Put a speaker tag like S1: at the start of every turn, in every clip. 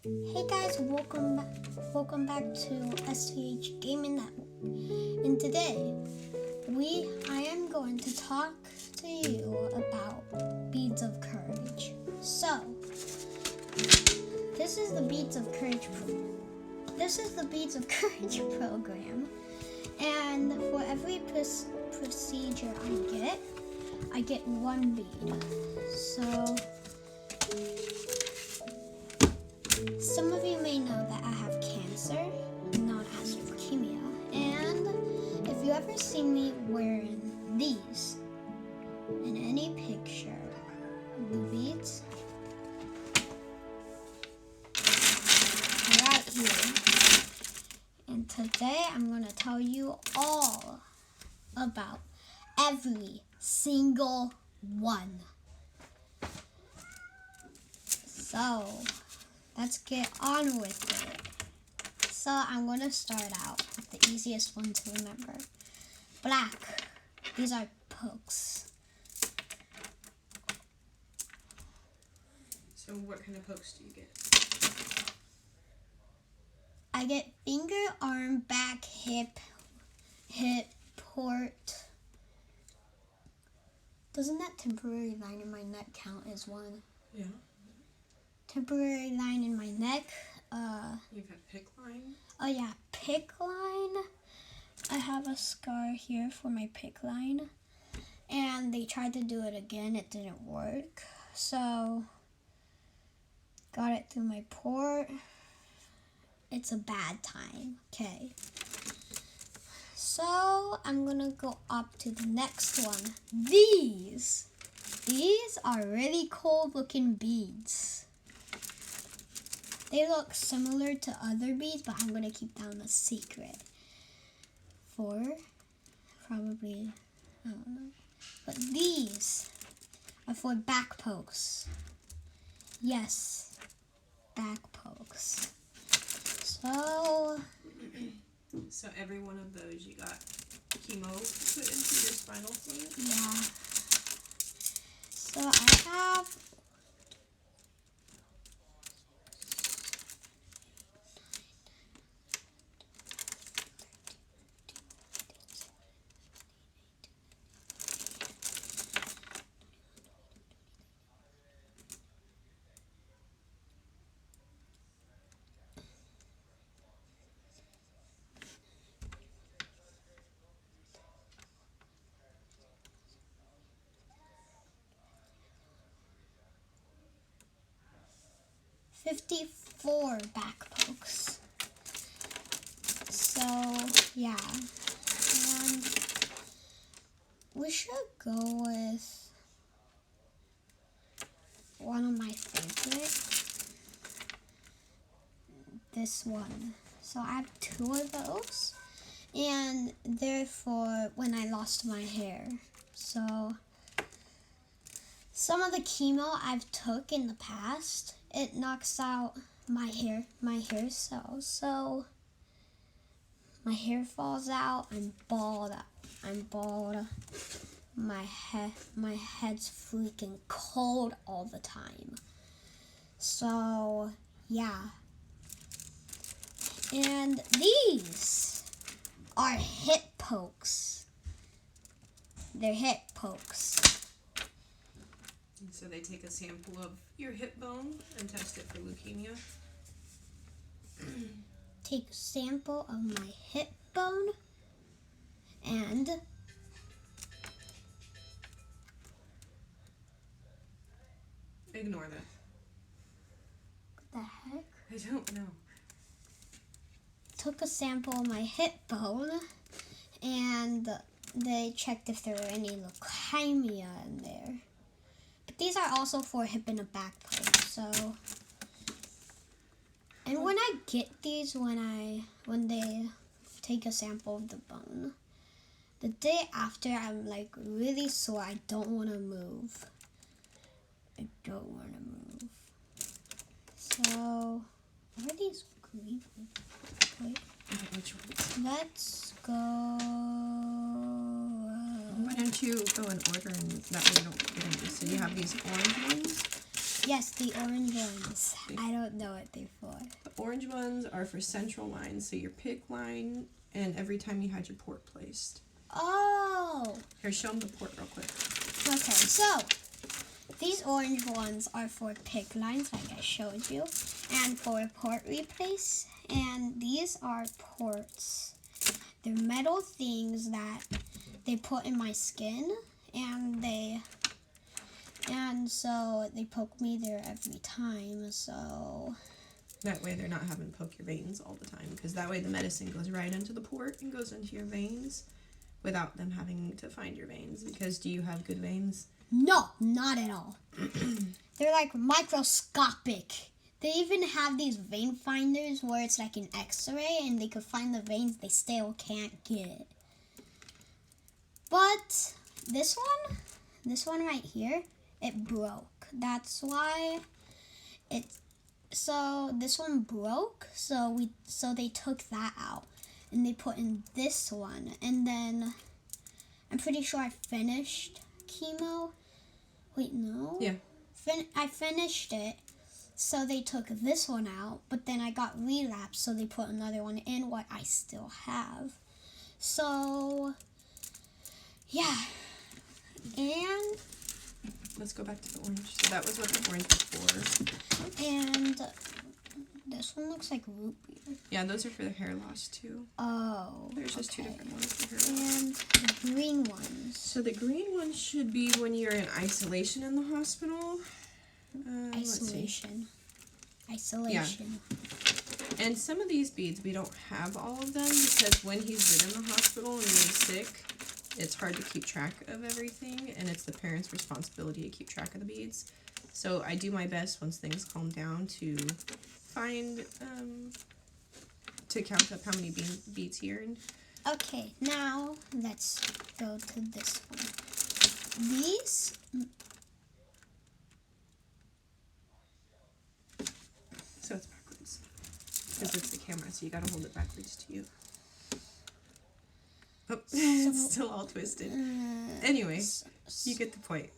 S1: Hey guys, welcome back to STH Gaming Network. And today, I am going to talk to you about beads of courage. So, this is the beads of courage program, and for every procedure I get one bead. So, some of you may know that I have cancer, known as leukemia, and if you ever see me wearing these in any picture, the beads right here, and today I'm going to tell you all about every single one. So, let's get on with it. So I'm going to start out with the easiest one to remember. Black. These are pokes.
S2: So what kind of pokes do you get?
S1: I get finger, arm, back, hip, port. Doesn't that temporary line in my neck count as one?
S2: Yeah.
S1: Temporary line in my neck.
S2: You've had pick line?
S1: Oh yeah, pick line. I have a scar here for my pick line. And they tried to do it again. It didn't work. So, got it through my port. It's a bad time. Okay. So, I'm going to go up to the next one. These are really cool looking beads. They look similar to other beads, but I'm going to keep them a secret. For probably, I don't know. But these are for back pokes. Yes, back pokes.
S2: So every one of those you got chemo put into your spinal fluid?
S1: Yeah. So I have $54 back pokes. So, yeah. And we should go with one of my favorite. This one. So I have 2 of those. And they're for when I lost my hair. So, some of the chemo I've took in the past, it knocks out my hair cells. So my hair falls out. I'm bald. My head's freaking cold all the time. So yeah. And these are hip pokes. They're hip pokes.
S2: So they take a sample of your hip bone and test it for leukemia?
S1: Take a sample of my hip bone and
S2: Ignore that.
S1: what the heck?
S2: I don't know.
S1: Took a sample of my hip bone and they checked if there were any leukemia in there. But these are also for hip and a back poke, so. And when I get these, when they take a sample of the bone, the day after I'm like really sore. I don't want to move. So, what are these green? Wait.
S2: Which ones?
S1: Let's go.
S3: Why don't you go in order and that way you don't get them? So you have these orange ones,
S1: Yes, the orange ones. I don't know what they're for.
S2: The orange ones are for central lines, so your pick line and every time you had your port placed.
S1: Oh!
S2: Here, show them the port real quick.
S1: Okay, so these orange ones are for pick lines, like I showed you, and for port replace. And these are ports. They're metal things that they put in my skin, and so they poke me there every time. So
S2: that way they're not having to poke your veins all the time, because that way the medicine goes right into the port and goes into your veins without them having to find your veins. Because do you have good veins?
S1: No, not at all. They're like microscopic. They even have these vein finders where it's like an x-ray and they could find the veins they still can't get. But this one right here, it broke. That's why so this one broke, so they took that out and they put in this one, and then I'm pretty sure I finished chemo. Wait, no?
S2: Yeah.
S1: I finished it, so they took this one out, but then I got relapsed, so they put another one in, what I still have. So, yeah. And
S2: let's go back to the orange. So that was what the orange was for.
S1: And this one looks like root beer.
S2: Yeah, those are for the hair loss too.
S1: Oh.
S2: There's just two different ones for hair loss.
S1: And the green ones.
S2: So the green ones should be when you're in isolation in the hospital.
S1: Isolation.
S2: Yeah. And some of these beads, we don't have all of them because when he's been in the hospital and he's sick, it's hard to keep track of everything, and it's the parents' responsibility to keep track of the beads. So I do my best once things calm down to find, to count up how many beads he earned.
S1: Okay, now let's go to this one. These...
S2: So it's backwards. Because it's the camera, so you gotta hold it backwards to you. Oh, it's still all twisted. Anyway, you get the point.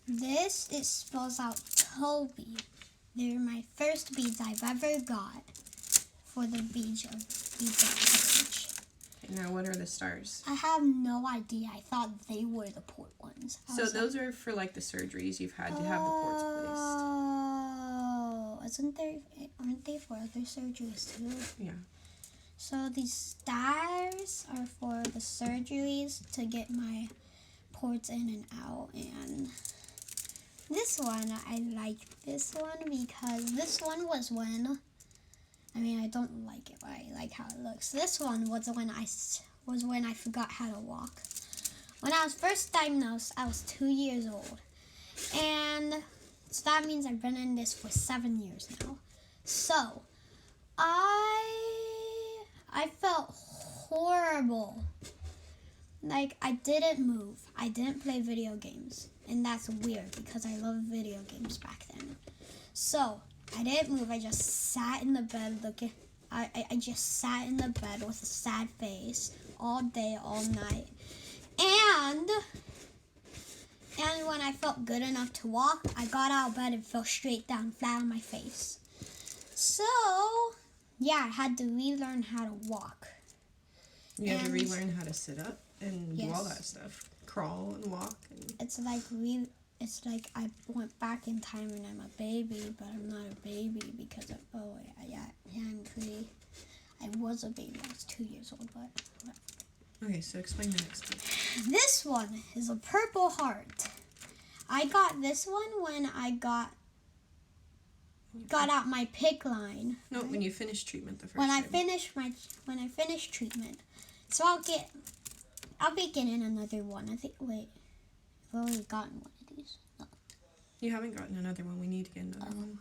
S1: This spells out Toby. They're my first beads I've ever got for the beads of courage.
S2: Okay, now what are the stars?
S1: I have no idea. I thought they were the port ones.
S2: So those are for like the surgeries you've had to have the ports placed.
S1: Oh, aren't they for other surgeries too?
S2: Yeah.
S1: So these stars are for the surgeries to get my ports in and out. And this one, I like this one because this one was when, I don't like it, but I like how it looks. This one was when I forgot how to walk. When I was first diagnosed, I was 2 years old. And so that means I've been in this for 7 years now. So, I felt horrible. Like, I didn't move. I didn't play video games. And that's weird because I loved video games back then. So, I didn't move. I just sat in the bed looking. I just sat in the bed with a sad face all day, all night. And when I felt good enough to walk, I got out of bed and fell straight down, flat on my face. So, yeah, I had to relearn how to walk.
S2: You had to relearn how to sit up and do all that stuff. Crawl and walk. And
S1: it's like I went back in time and I'm a baby, but I'm not a baby because I was a baby. I was 2 years old, but whatever.
S2: Okay, so explain the next one.
S1: This one is a purple heart. I got this one when I got out my pick line.
S2: No, right? When you finished treatment the first
S1: time.
S2: When
S1: I finished treatment. So I'll be getting another one. I've already gotten one of these. No.
S2: You haven't gotten another one. We need to get another one.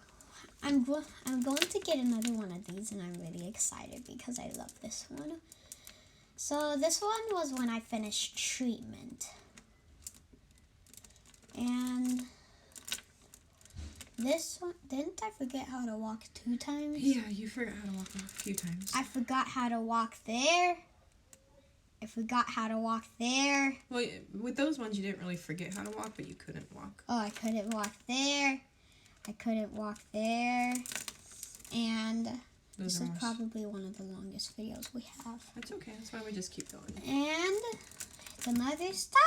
S1: I'm going to get another one of these, and I'm really excited because I love this one. So this one was when I finished treatment. And this one, didn't I forget how to walk 2 times?
S2: Yeah, you forgot how to walk a few times.
S1: I forgot how to walk there. I forgot how to walk there.
S2: Well, with those ones, you didn't really forget how to walk, but you couldn't walk.
S1: Oh, I couldn't walk there. I couldn't walk there. And
S2: Those
S1: this
S2: are
S1: is
S2: more
S1: probably one of the longest videos we have.
S2: That's okay. That's why we just keep going.
S1: And it's another star.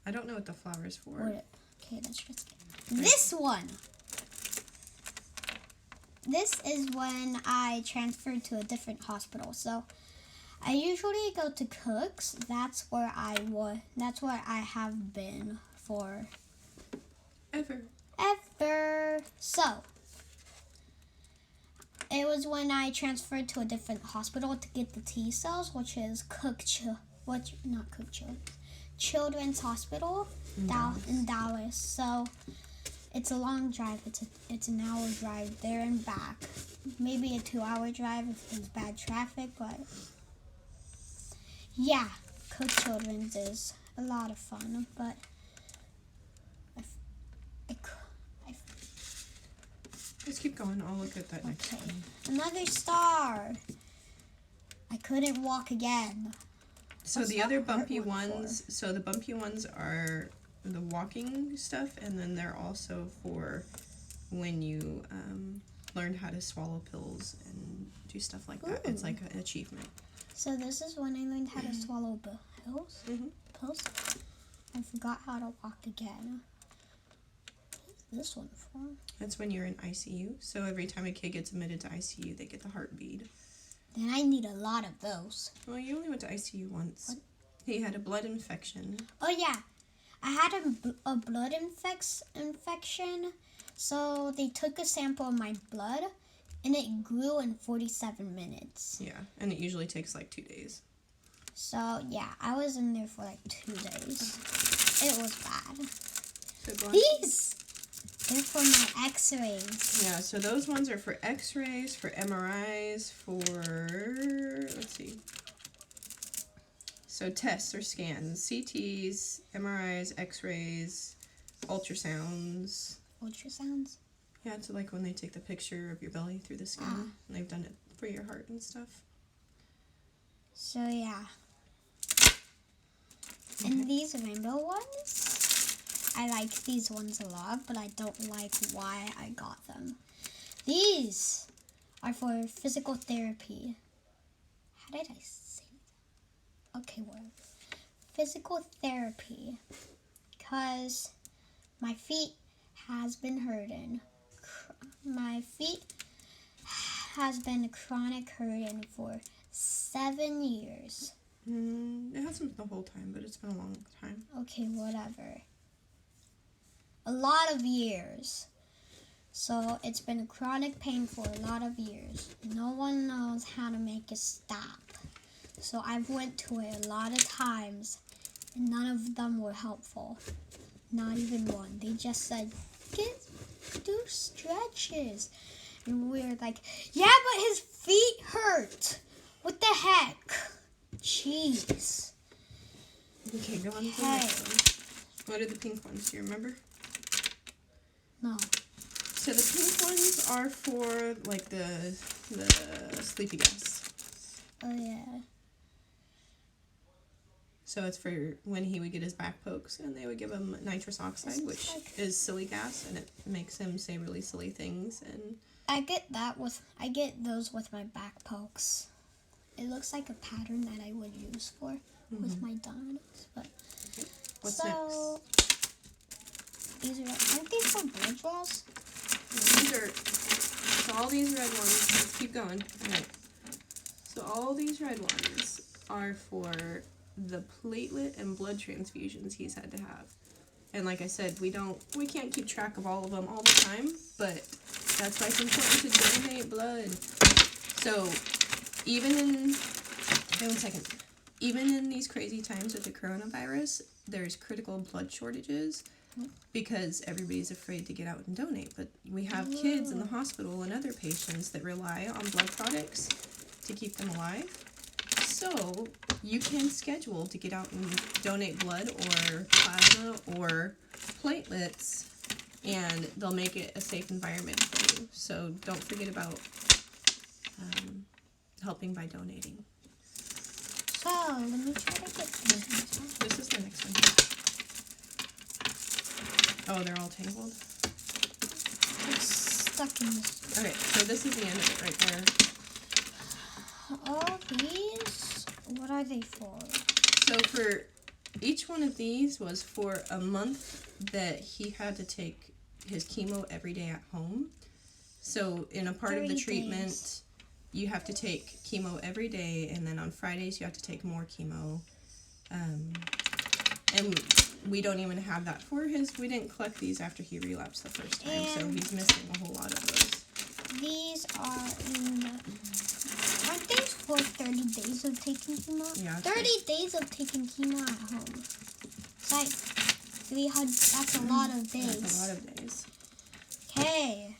S2: I don't know what the flower is for.
S1: Okay, let's just get this one. This is when I transferred to a different hospital. So I usually go to Cook's. That's where I have been for
S2: Ever.
S1: So it was when I transferred to a different hospital to get the T cells, which is Children's Hospital in Dallas. So it's a long drive. It's an hour drive there and back. Maybe a 2-hour drive if there's bad traffic, but yeah, Cook Children's is a lot of fun, but
S2: Let's keep going. I'll look at that next one.
S1: Another star. I couldn't walk again.
S2: So the other bumpy ones, so the bumpy ones are the walking stuff, and then they're also for when you learn how to swallow pills and do stuff like that. It's like an achievement.
S1: So this is when I learned how to swallow pills. Pills. I forgot how to walk again. This one for?
S2: That's when you're in ICU. So every time a kid gets admitted to ICU, they get the heart bead.
S1: Then I need a lot of those.
S2: Well, you only went to ICU once.
S1: What?
S2: He had a blood infection.
S1: Oh yeah, I had a blood infection. So they took a sample of my blood, and it grew in 47 minutes.
S2: Yeah, and it usually takes like 2 days.
S1: So yeah, I was in there for like 2 days. It was bad.
S2: So go on.
S1: These! They're for my x-rays.
S2: Yeah, so those ones are for x-rays, for MRIs, for, let's see. So tests or scans, CTs, MRIs, x-rays, ultrasounds.
S1: Ultrasounds?
S2: Yeah, so like when they take the picture of your belly through the skin, and they've done it for your heart and stuff.
S1: So yeah. And these rainbow ones? I like these ones a lot, but I don't like why I got them. These are for physical therapy. How did I say that? Okay, well, physical therapy. Because my feet has been hurting. My feet has been chronic hurting for 7 years.
S2: It hasn't been the whole time, but it's been a long time.
S1: Okay, whatever. A lot of years. So it's been a chronic pain for a lot of years. No one knows how to make it stop. So I've went to it a lot of times, and none of them were helpful. Not even one. They just said, do stretches. And we were like, yeah, but his feet hurt. What the heck? Jeez.
S2: Okay, go on to the next one. What are the pink ones? Do you remember?
S1: No.
S2: So the pink ones are for like the sleepy gas.
S1: Oh yeah.
S2: So it's for when he would get his back pokes, and they would give him nitrous oxide, which is silly gas, and it makes him say really silly things. And
S1: I get those with my back pokes. It looks like a pattern that I would use with my dominoes. But
S2: what's next?
S1: Aren't these for blood draws?
S2: These are, so all these red ones, let's keep going. Alright. So all these red ones are for the platelet and blood transfusions he's had to have. And like I said, we can't keep track of all of them all the time, but that's why it's important to donate blood. So even in these crazy times with the coronavirus, there's critical blood shortages because everybody's afraid to get out and donate. But we have kids in the hospital and other patients that rely on blood products to keep them alive. So you can schedule to get out and donate blood or plasma or platelets, and they'll make it a safe environment for you. So don't forget about helping by donating.
S1: So let me try to get this one.
S2: This is the next one. Oh, they're all tangled?
S1: It's stuck in this.
S2: Okay, so this is the end of it right there.
S1: All these, what are they for?
S2: So for each one of these was for a month that he had to take his chemo every day at home. So in a part of the
S1: 30
S2: treatment,
S1: days.
S2: you have to take chemo every day, and then on Fridays you have to take more chemo. And we don't even have that for his. We didn't collect these after he relapsed the first time, so he's missing a whole lot of those.
S1: These are in. Aren't these for 30 days of taking chemo?
S2: Yeah.
S1: 30 days of taking chemo at home. It's like 300. That's a lot of days.
S2: That's a lot of days.
S1: Okay.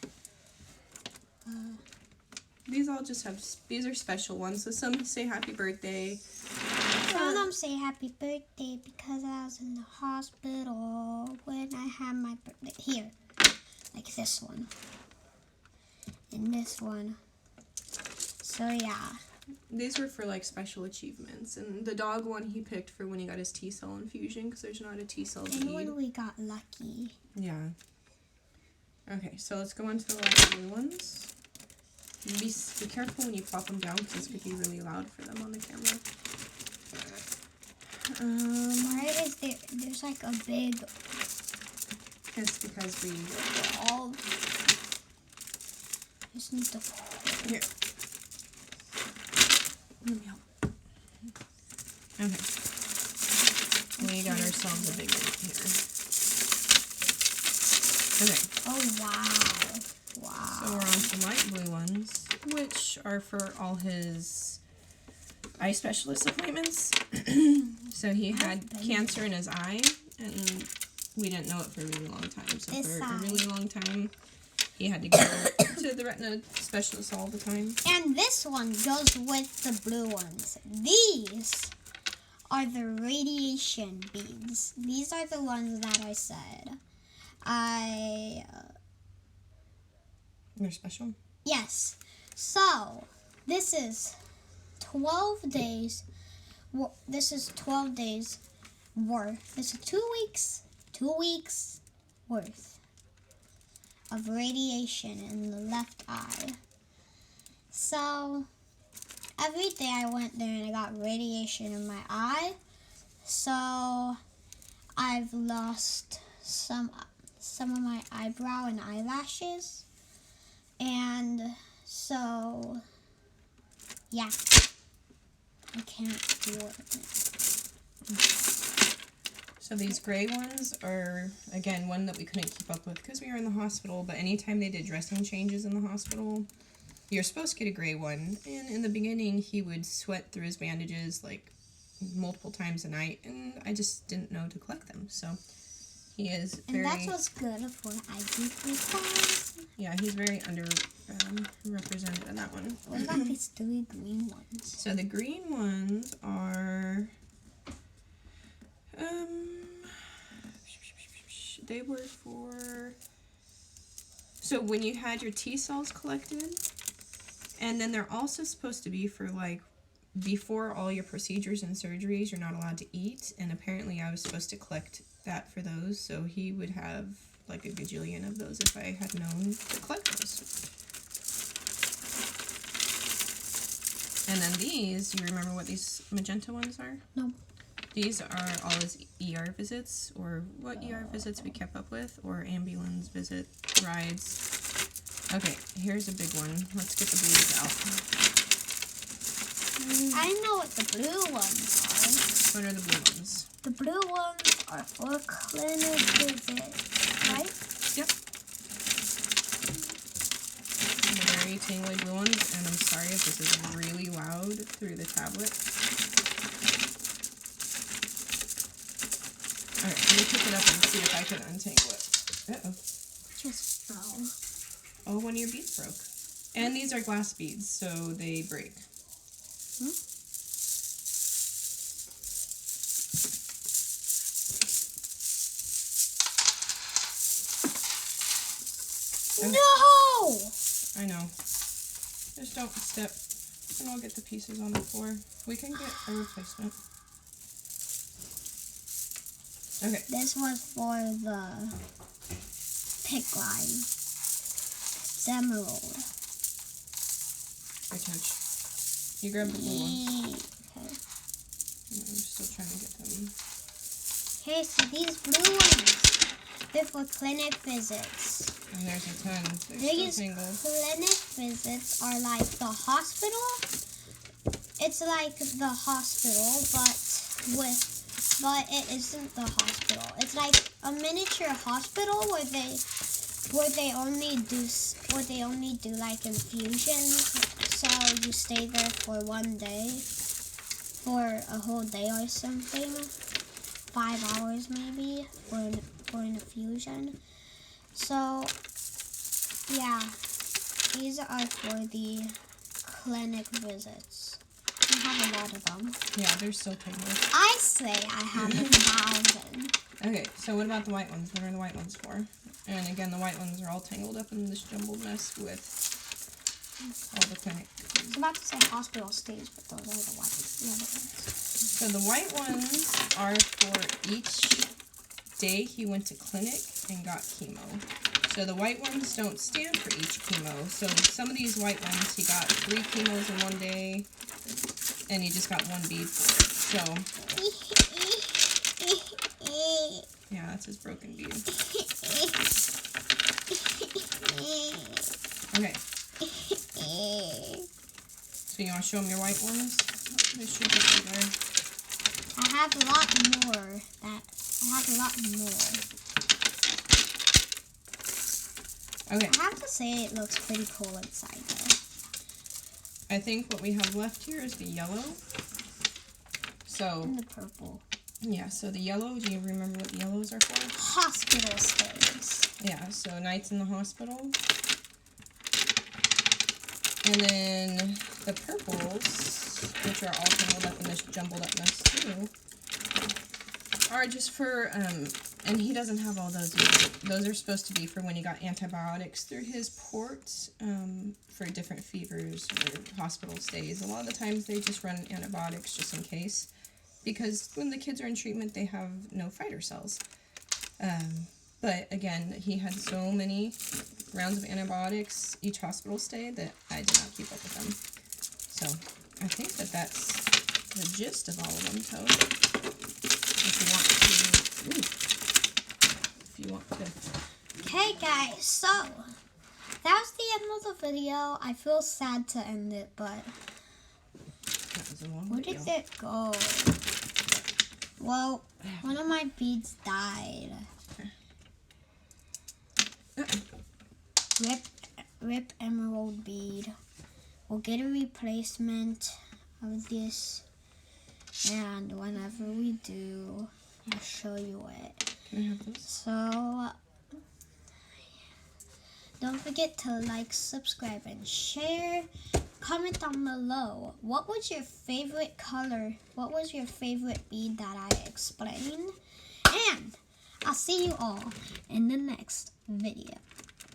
S2: These all just have, these are special ones. So some say happy birthday.
S1: Some of them say happy birthday because I was in the hospital when I had my birthday. Here, like this one. And this one. So yeah.
S2: These were for like special achievements. And the dog one he picked for when he got his T-cell infusion because there's not a T-cell bead.
S1: And when we got lucky.
S2: Yeah. Okay, so let's go on to the last blue ones. Be careful when you plop them down because it could be really loud for them on the camera.
S1: Why is there's like a big
S2: It's because we
S1: all just need to
S2: here. Let me help. Okay. We got ourselves a big one here. Okay.
S1: Oh wow.
S2: So we're on some light blue ones, which are for all his eye specialist appointments. So he had cancer in his eye, and we didn't know it for a really long time. So
S1: This
S2: for a
S1: side.
S2: really long time, he had to go to the retina specialist all the time.
S1: And this one goes with the blue ones. These are the radiation beads. These are the ones that I said.
S2: They're special.
S1: Yes. So, this is 12 days. This is 12 days worth. This is 2 weeks. 2 weeks worth of radiation in the left eye. So, every day I went there and I got radiation in my eye. So, I've lost some of my eyebrow and eyelashes. And so, yeah, I can't do it.
S2: So these gray ones are, again, one that we couldn't keep up with because we were in the hospital, but anytime they did dressing changes in the hospital, you're supposed to get a gray one. And in the beginning, he would sweat through his bandages like multiple times a night, and I just didn't know to collect them. So he is very...
S1: And that's what's good for IGP.
S2: Yeah, he's very represented in that one.
S1: What about these 3 green ones?
S2: So the green ones are... they were for... So when you had your T-cells collected, and then they're also supposed to be for, like, before all your procedures and surgeries, you're not allowed to eat, and apparently I was supposed to collect that for those, so he would have, like, a gajillion of those if I had known to collect those. And then these, you remember what these magenta ones are?
S1: No.
S2: These are all his ER visits, or what ER visits we kept up with, or ambulance visit rides. Okay, here's a big one. Let's get the blues out.
S1: I know what the blue ones are.
S2: What are the blue ones?
S1: The blue ones are for clinic visit, right?
S2: Yep. The very tingly blue ones, and I'm sorry if this is really loud through the tablet. Alright, let me pick it up and see if I can untangle it. Uh-oh.
S1: Just fell.
S2: Oh, one of your beads broke. And these are glass beads, so they break. Okay.
S1: No!
S2: I know. Just don't step, and I'll get the pieces on the floor. We can get a replacement. Okay.
S1: This was for the pick line. emerald.
S2: I touch. You grab the blue one.
S1: Okay.
S2: I'm still trying to get them.
S1: Okay, so these blue ones, they're for clinic visits.
S2: And there's a ton. They're
S1: These
S2: still tangled.
S1: clinic visits are like the hospital. It's like the hospital, but it isn't the hospital. It's like a miniature hospital where they only do like infusions. So you stay there for one day, for a whole day or something, 5 hours maybe for an infusion. So yeah, these are for the clinic visits. I have a lot of them.
S2: Yeah, they're still tangled.
S1: I say I have 1,000.
S2: Okay, so what about the white ones? What are the white ones for? And again, the white ones are all tangled up in this jumbled mess with all the clinic.
S1: I was about to say hospital stays, but those are the other ones.
S2: So the white ones are for each day he went to clinic and got chemo. So the white ones don't stand for each chemo. So some of these white ones, he got 3 chemos in one day, and he just got 1 bead for it. So yeah, that's his broken bead. Okay. So you want to show him your white ones? They should be there.
S1: I have a lot more.
S2: Okay.
S1: I have to say it looks pretty cool inside though.
S2: I think what we have left here is the yellow. So
S1: And the purple.
S2: yeah, so the yellow, do you remember what the yellows are for?
S1: Hospital stays.
S2: Yeah, so nights in the hospital. And then the purples, which are all tangled up in this jumbled up mess too, are just for, and he doesn't have all those either. Those are supposed to be for when he got antibiotics through his ports, for different fevers or hospital stays. A lot of the times they just run antibiotics just in case, because when the kids are in treatment, they have no fighter cells. But again, he had so many rounds of antibiotics each hospital stay that I did not keep up with them. So I think that that's the gist of all of them. So if you want to.
S1: Okay guys, so that was the end of the video. I feel sad to end it, but
S2: That was a long
S1: where
S2: video.
S1: did it go? Well, one of my beads died. Rip emerald bead. We'll get a replacement of this, and whenever we do, I'll show you it.
S2: Can I have this?
S1: So don't forget to like, subscribe, and share. Comment down below. What was your favorite color? What was your favorite bead that I explained? And I'll see you all in the next video.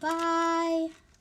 S1: Bye.